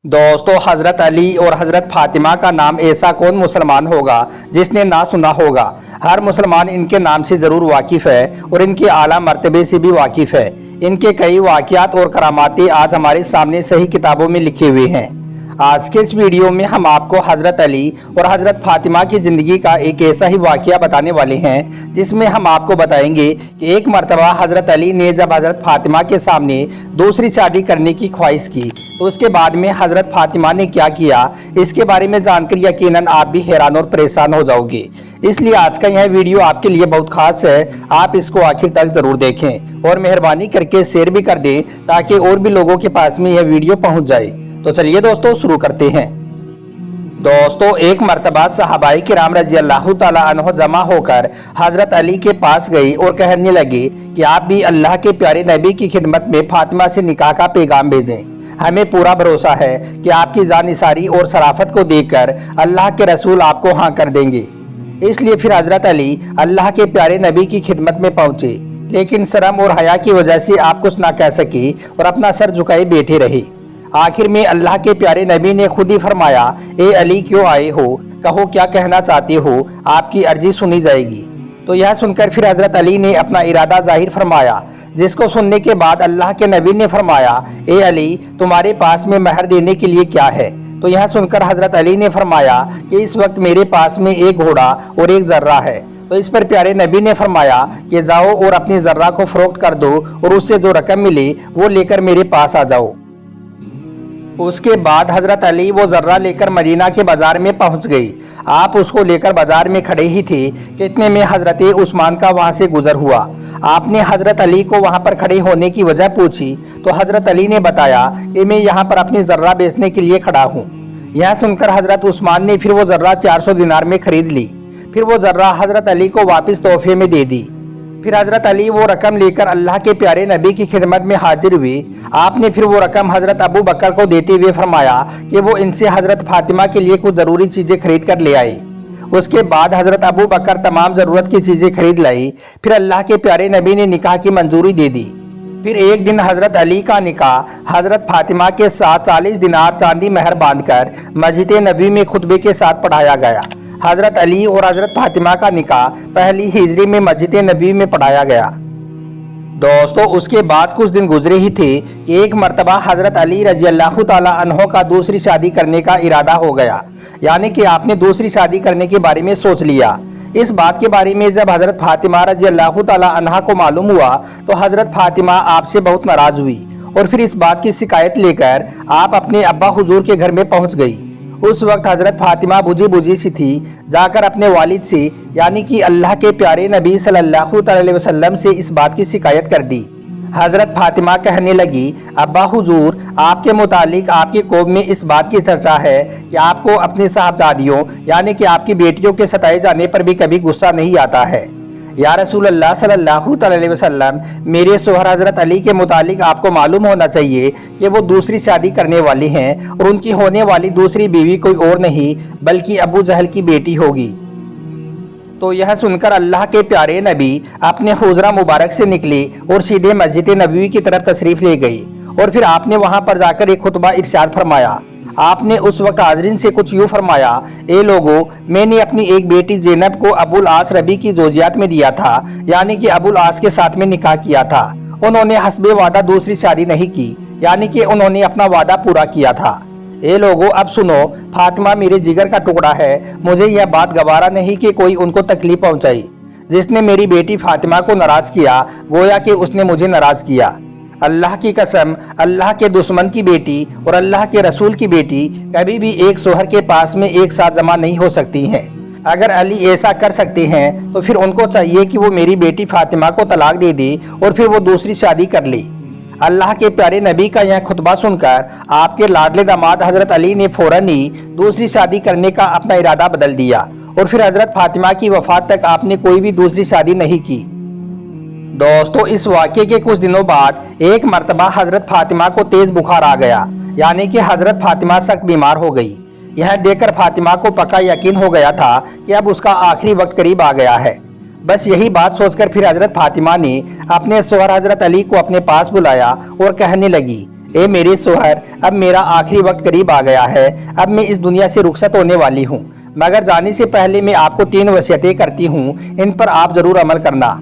दोस्तों, हज़रत अली और हज़रत फ़ातिमा का नाम ऐसा कौन मुसलमान होगा जिसने ना सुना होगा। हर मुसलमान इनके नाम से ज़रूर वाकिफ़ है और इनके आला मर्तबे से भी वाकिफ़ है। इनके कई वाक़ियात और करामातें आज हमारे सामने सही किताबों में लिखे हुए हैं। आज के इस वीडियो में हम आपको हज़रत अली और हज़रत फ़ातिमा की ज़िंदगी का एक ऐसा ही वाक़या बताने वाले हैं जिसमें हम आपको बताएंगे कि एक मरतबा हज़रत अली ने जब हज़रत फ़ातिमा के सामने दूसरी शादी करने की ख्वाहिश की तो उसके बाद में हज़रत फ़ातिमा ने क्या किया, इसके बारे में जानकर यकीनन आप भी हैरान और परेशान हो जाओगे। इसलिए आज का यह वीडियो आपके लिए बहुत खास है, आप इसको आखिर तक ज़रूर देखें और मेहरबानी करके शेयर भी कर दें ताकि और भी लोगों के पास में यह वीडियो पहुंच जाए। तो चलिए दोस्तों शुरू करते हैं। दोस्तों, एक मरतबा सहाबाई किराम रजी अल्लाह ताला अन्हो जमा होकर हज़रत अली के पास गई और कहने लगे कि आप भी अल्लाह के प्यारे नबी की खिदमत में फ़ातिमा से निकाह का पैगाम भेजें। हमें पूरा भरोसा है कि आपकी जानिसारी और शराफत को देखकर अल्लाह के रसूल आपको हाँ कर देंगे। इसलिए फिर हज़रत अली अल्लाह के प्यारे नबी की खिदमत में पहुँचे, लेकिन शर्म और हया की वजह से आप कुछ ना कह सके और अपना सर झुकाए बैठे रहे। आखिर में अल्लाह के प्यारे नबी ने खुद ही फरमाया, ए अली क्यों आए हो, कहो क्या कहना चाहते हो, आपकी अर्जी सुनी जाएगी। तो यह सुनकर फिर हज़रत अली ने अपना इरादा जाहिर फरमाया, जिसको सुनने के बाद अल्लाह के नबी ने फरमाया, ए अली तुम्हारे पास में महर देने के लिए क्या है। तो यह सुनकर हज़रत अली ने फरमाया कि इस वक्त मेरे पास में एक घोड़ा और एक जर्रा है। तो इस पर प्यारे नबी ने फरमाया कि जाओ और अपनी जर्रा को फरोख्त कर दो और उससे जो रकम मिले वो लेकर मेरे पास आ जाओ। उसके बाद हज़रत अली वो जर्रा लेकर मदीना के बाज़ार में पहुंच गई। आप उसको लेकर बाज़ार में खड़े ही थे कि इतने में हज़रत उस्मान का वहां से गुजर हुआ। आपने हज़रत अली को वहां पर खड़े होने की वजह पूछी तो हज़रत अली ने बताया कि मैं यहां पर अपनी जर्रा बेचने के लिए खड़ा हूं। यह सुनकर हज़रत उस्मान ने फिर वो जर्रा 400 दिनार में खरीद ली। फिर वो जर्रा हज़रत अली को वापस तोहफे में दे दी। फिर हज़रत अली वो रकम लेकर अल्लाह के प्यारे नबी की खिदमत में हाजिर हुए। आपने फिर वो रकम हज़रत अबू बकर को देते हुए फरमाया कि वो इनसे हज़रत फ़ातिमा के लिए कुछ ज़रूरी चीज़ें खरीद कर ले आए। उसके बाद हज़रत अबू बकर तमाम ज़रूरत की चीज़ें खरीद लाई। फिर अल्लाह के प्यारे नबी ने निकाह की मंजूरी दे दी। फिर एक दिन हज़रत अली का निकाह हज़रत फ़ातिमा के साथ 40 दिनार चांदी महर बांधकर मस्जिद नबी में खुतबे के साथ पढ़ाया गया। हज़रत अली और हज़रत फ़ातिमा का निकाह पहली हिजरी में मस्जिद नबी में पढ़ाया गया। दोस्तों, उसके बाद कुछ दिन गुजरे ही थे कि एक मरतबा हज़रत अली रजी अल्लाह ताला अन्हो का दूसरी शादी करने का इरादा हो गया, यानी कि आपने दूसरी शादी करने के बारे में सोच लिया। इस बात के बारे में जब हज़रत फ़ातिमा रजी अल्लाह ताला अन्हा को मालूम हुआ तो हज़रत फ़ातिमा आपसे बहुत नाराज़ हुई और फिर इस बात की शिकायत लेकर आप अपने अब्बा हुजूर के घर में पहुँच गई। उस वक्त हज़रत फ़ातिमा बुझी बुझी सी थी। जाकर अपने वालिद से यानी कि अल्लाह के प्यारे नबी सल्लल्लाहु अलैहि वसल्लम से इस बात की शिकायत कर दी। हज़रत फ़ातिमा कहने लगी, अब्बा हुजूर, आपके मुतालिक आपकी कौम में इस बात की चर्चा है कि आपको अपनी साहबजादियों यानी कि आपकी बेटियों के सताए जाने पर भी कभी गुस्सा नहीं आता है। या रसूल अल्लाह सल्लल्लाहु अलैहि वसल्लम, मेरे शोहर हज़रत अली के मुतालिक आपको मालूम होना चाहिए कि वो दूसरी शादी करने वाली हैं और उनकी होने वाली दूसरी बीवी कोई और नहीं बल्कि अबू जहल की बेटी होगी। तो यह सुनकर अल्लाह के प्यारे नबी अपने हुजरा मुबारक से निकले और सीधे मस्जिद नबवी की तरफ तशरीफ़ ले गई और फिर आपने वहाँ पर जाकर एक खुतबा इरशाद फरमाया। आपने उस वक्त हाज़रीन से कुछ यूँ फरमाया, ए लोगो, मैंने अपनी एक बेटी ज़ैनब को अबुल आस रबी की ज़ौजियत में दिया था, यानी कि अबुल आस के साथ में निकाह किया था। उन्होंने हस्बे वादा दूसरी शादी नहीं की, यानी कि उन्होंने अपना वादा पूरा किया था। ए लोगो, अब सुनो, फातिमा मेरे जिगर का टुकड़ा है। मुझे यह बात गवारा नहीं कि कोई उनको तकलीफ पहुँचाई। जिसने मेरी बेटी फातिमा को नाराज़ किया गोया कि उसने मुझे नाराज़ किया। अल्लाह की कसम, अल्लाह के दुश्मन की बेटी और अल्लाह के रसूल की बेटी कभी भी एक शोहर के पास में एक साथ जमा नहीं हो सकती हैं। अगर अली ऐसा कर सकते हैं तो फिर उनको चाहिए कि वो मेरी बेटी फातिमा को तलाक दे दे और फिर वो दूसरी शादी कर ले। अल्लाह के प्यारे नबी का यह खुतबा सुनकर आपके लाडले दामाद हज़रत अली ने फ़ौरन ही दूसरी शादी करने का अपना इरादा बदल दिया और फिर हज़रत फातिमा की वफ़ात तक आपने कोई भी दूसरी शादी नहीं की। दोस्तों, इस वाक़े के कुछ दिनों बाद एक मरतबा हज़रत फ़ातिमा को तेज़ बुखार आ गया, यानी कि हज़रत फ़ातिमा सख्त बीमार हो गई। यह देखकर फ़ातिमा को पक्का यकीन हो गया था कि अब उसका आखिरी वक्त करीब आ गया है। बस यही बात सोचकर फिर हज़रत फ़ातिमा ने अपने शौहर हज़रत अली को अपने पास बुलाया और कहने लगी اے میرے شوہر، اب میرا آخری وقت قریب آ گیا ہے، اب میں اس دنیا سے رخصت ہونے والی ہوں، مگر جانے سے پہلے میں آپ کو 3 وصیتیں کرتی ہوں، ان پر آپ ضرور عمل کرنا۔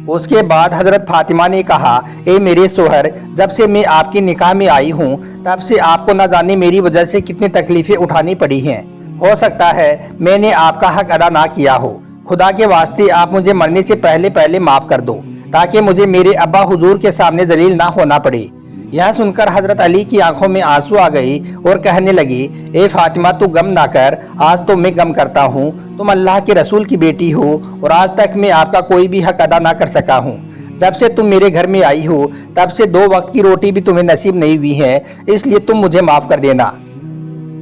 اس کے بعد حضرت فاطمہ نے کہا، اے میرے شوہر، جب سے میں آپ کی نکاح میں آئی ہوں تب سے آپ کو نہ جانے میری وجہ سے کتنی تکلیفیں اٹھانی پڑی ہیں، ہو سکتا ہے میں نے آپ کا حق ادا نہ کیا ہو، خدا کے واسطے آپ مجھے مرنے سے پہلے معاف کر دو تاکہ مجھے میرے ابا حضور کے سامنے ذلیل نہ ہونا پڑے۔ یہ سن کر حضرت علی کی آنکھوں میں آنسو آ گئی اور کہنے لگی، اے فاطمہ تو غم نہ کر، آج تو میں غم کرتا ہوں، تم اللہ کے رسول کی بیٹی ہو اور آج تک میں آپ کا کوئی بھی حق ادا نہ کر سکا ہوں۔ جب سے تم میرے گھر میں آئی ہو تب سے 2 وقت کی روٹی بھی تمہیں نصیب نہیں ہوئی ہے، اس لیے تم مجھے معاف کر دینا۔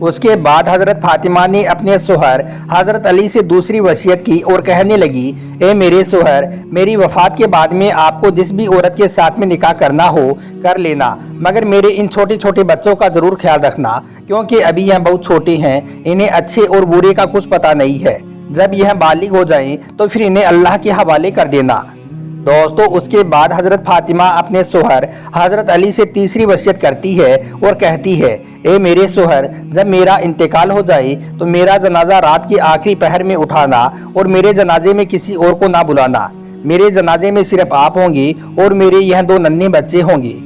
اس کے بعد حضرت فاطمہ نے اپنے شوہر حضرت علی سے دوسری وصیت کی اور کہنے لگی، اے میرے شوہر، میری وفات کے بعد میں آپ کو جس بھی عورت کے ساتھ میں نکاح کرنا ہو کر لینا، مگر میرے ان چھوٹے چھوٹے بچوں کا ضرور خیال رکھنا، کیونکہ ابھی یہ بہت چھوٹے ہیں، انہیں اچھے اور برے کا کچھ پتہ نہیں ہے، جب یہ بالغ ہو جائیں تو پھر انہیں اللہ کے حوالے کر دینا۔ دوستو، اس کے بعد حضرت فاطمہ اپنے شوہر حضرت علی سے تیسری وصیت کرتی ہے اور کہتی ہے، اے میرے شوہر، جب میرا انتقال ہو جائے تو میرا جنازہ رات کے آخری پہر میں اٹھانا اور میرے جنازے میں کسی اور کو نہ بلانا، میرے جنازے میں صرف آپ ہوں گی اور میرے یہ 2 ننھے بچے ہوں گے۔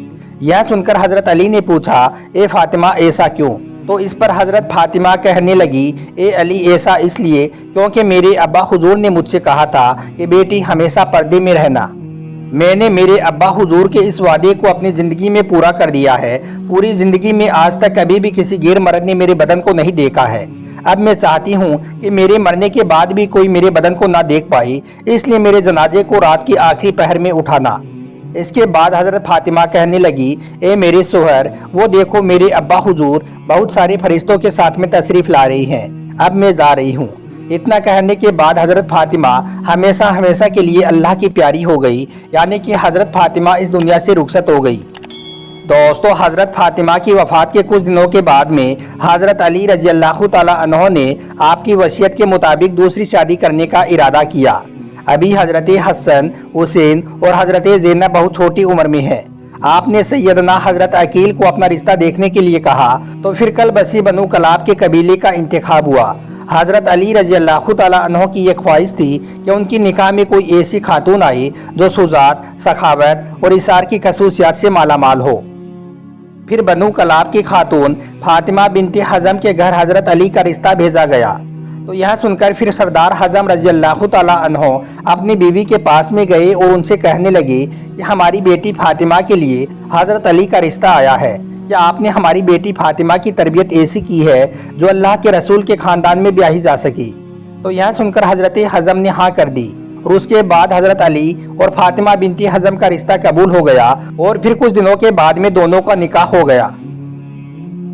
یہ سن کر حضرت علی نے پوچھا، اے فاطمہ ایسا کیوں؟ تو اس پر حضرت فاطمہ کہنے لگی، اے علی، ایسا اس لیے کیونکہ میرے ابا حضور نے مجھ سے کہا تھا کہ بیٹی ہمیشہ پردے میں رہنا۔ میں نے میرے ابا حضور کے اس وعدے کو اپنی زندگی میں پورا کر دیا ہے، پوری زندگی میں آج تک کبھی بھی کسی غیر مرد نے میرے بدن کو نہیں دیکھا ہے۔ اب میں چاہتی ہوں کہ میرے مرنے کے بعد بھی کوئی میرے بدن کو نہ دیکھ پائے، اس لیے میرے جنازے کو رات کی آخری پہر میں اٹھانا۔ اس کے بعد حضرت فاطمہ کہنے لگی، اے میرے شوہر، وہ دیکھو میرے ابا حضور بہت سارے فرشتوں کے ساتھ میں تشریف لا رہی ہیں، اب میں جا رہی ہوں۔ اتنا کہنے کے بعد حضرت فاطمہ ہمیشہ کے لیے اللہ کی پیاری ہو گئی، یعنی کہ حضرت فاطمہ اس دنیا سے رخصت ہو گئی۔ دوستو، حضرت فاطمہ کی وفات کے کچھ دنوں کے بعد میں حضرت علی رضی اللہ تعالیٰ عنہ نے آپ کی وصیت کے مطابق دوسری شادی کرنے کا ارادہ کیا۔ ابھی حضرت حسن، حسین اور حضرت زینب بہت چھوٹی عمر میں ہیں۔ آپ نے سیدنا حضرت عقیل کو اپنا رشتہ دیکھنے کے لیے کہا تو پھر کلبسی بنو کلاب کے قبیلے کا انتخاب ہوا۔ حضرت علی رضی اللہ تعالیٰ عنہ کی یہ خواہش تھی کہ ان کی نکاح میں کوئی ایسی خاتون آئے جو شجاعت، سخاوت اور ایثار کی خصوصیات سے مالا مال ہو۔ پھر بنو کلاب کی خاتون فاطمہ بنت حزم کے گھر حضرت علی کا رشتہ بھیجا گیا۔ تو یہ سن کر پھر سردار حزم رضی اللہ تعالیٰ عنہ اپنی بیوی کے پاس میں گئے اور ان سے کہنے لگے کہ ہماری بیٹی فاطمہ کے لیے حضرت علی کا رشتہ آیا ہے، کیا آپ نے ہماری بیٹی فاطمہ کی تربیت ایسی کی ہے جو اللہ کے رسول کے خاندان میں بیاہی جا سکی؟ تو یہ سن کر حضرت حزم نے ہاں کر دی اور اس کے بعد حضرت علی اور فاطمہ بنت حزم کا رشتہ قبول ہو گیا اور پھر کچھ دنوں کے بعد میں دونوں کا نکاح ہو گیا۔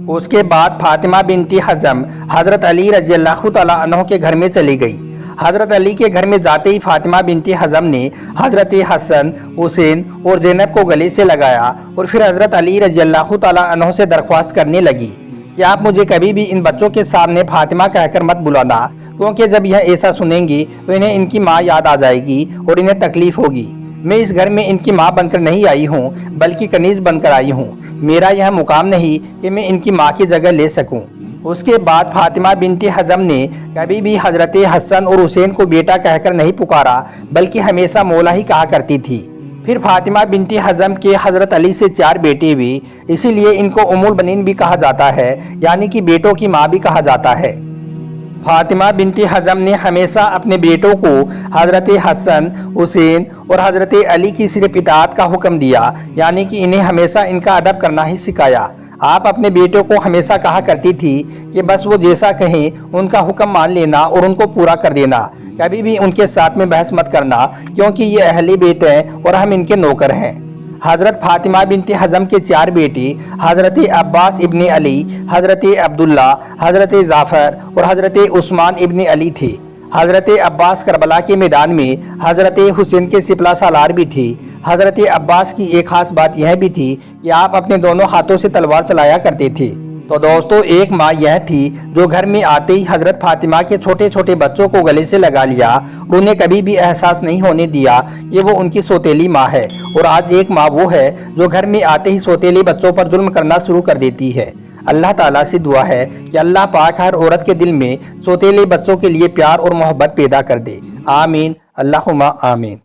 اس کے بعد فاطمہ بنت حزم حضرت علی رضی اللہ تعالیٰ عنہ کے گھر میں چلی گئی۔ حضرت علی کے گھر میں جاتے ہی فاطمہ بنت حزم نے حضرت حسن، حسین اور زینب کو گلے سے لگایا اور پھر حضرت علی رضی اللہ تعالیٰ عنہ سے درخواست کرنے لگی کہ آپ مجھے کبھی بھی ان بچوں کے سامنے فاطمہ کہہ کر مت بلانا، کیونکہ جب یہ ایسا سنیں گی تو انہیں ان کی ماں یاد آ جائے گی اور انہیں تکلیف ہوگی۔ میں اس گھر میں ان کی ماں بن کر نہیں آئی ہوں بلکہ کنیز بن کر آئی ہوں، میرا یہ مقام نہیں کہ میں ان کی ماں کی جگہ لے سکوں۔ اس کے بعد فاطمہ بنت حزم نے کبھی بھی حضرت حسن اور حسین کو بیٹا کہہ کر نہیں پکارا بلکہ ہمیشہ مولا ہی کہا کرتی تھی۔ پھر فاطمہ بنت حزم کے حضرت علی سے 4 بیٹے ہوئے، اسی لیے ان کو ام البنین بھی کہا جاتا ہے، یعنی کہ بیٹوں کی ماں بھی کہا جاتا ہے۔ فاطمہ بنت حزم نے ہمیشہ اپنے بیٹوں کو حضرت حسن، حسین اور حضرت علی کی صرف اطاعت کا حکم دیا، یعنی کہ انہیں ہمیشہ ان کا ادب کرنا ہی سکھایا۔ آپ اپنے بیٹوں کو ہمیشہ کہا کرتی تھی کہ بس وہ جیسا کہیں ان کا حکم مان لینا اور ان کو پورا کر دینا، کبھی بھی ان کے ساتھ میں بحث مت کرنا، کیونکہ یہ اہل بیت ہیں اور ہم ان کے نوکر ہیں۔ حضرت فاطمہ بنت حزم کے 4 بیٹے حضرت عباس ابن علی، حضرت عبداللہ، حضرت جعفر اور حضرت عثمان ابن علی تھے۔ حضرت عباس کربلا کے میدان میں حضرت حسین کے سپلہ سالار بھی تھی۔ حضرت عباس کی ایک خاص بات یہ بھی تھی کہ آپ اپنے دونوں ہاتھوں سے تلوار چلایا کرتے تھے۔ तो दोस्तों एक माँ यह थी जो घर में आते ही हजरत फातिमा के छोटे छोटे बच्चों को गले से लगा लिया और उन्हें कभी भी एहसास नहीं होने दिया कि वो उनकी सौतेली माँ है। और आज एक माँ वो है जो घर में आते ही सौतेली बच्चों पर जुल्म करना शुरू कर देती है। अल्लाह ताला से दुआ है कि अल्लाह पाक हर औरत के दिल में सौतेले बच्चों के लिए प्यार और मोहब्बत पैदा कर दे। आमीन, अल्लाहुम्मा आमीन।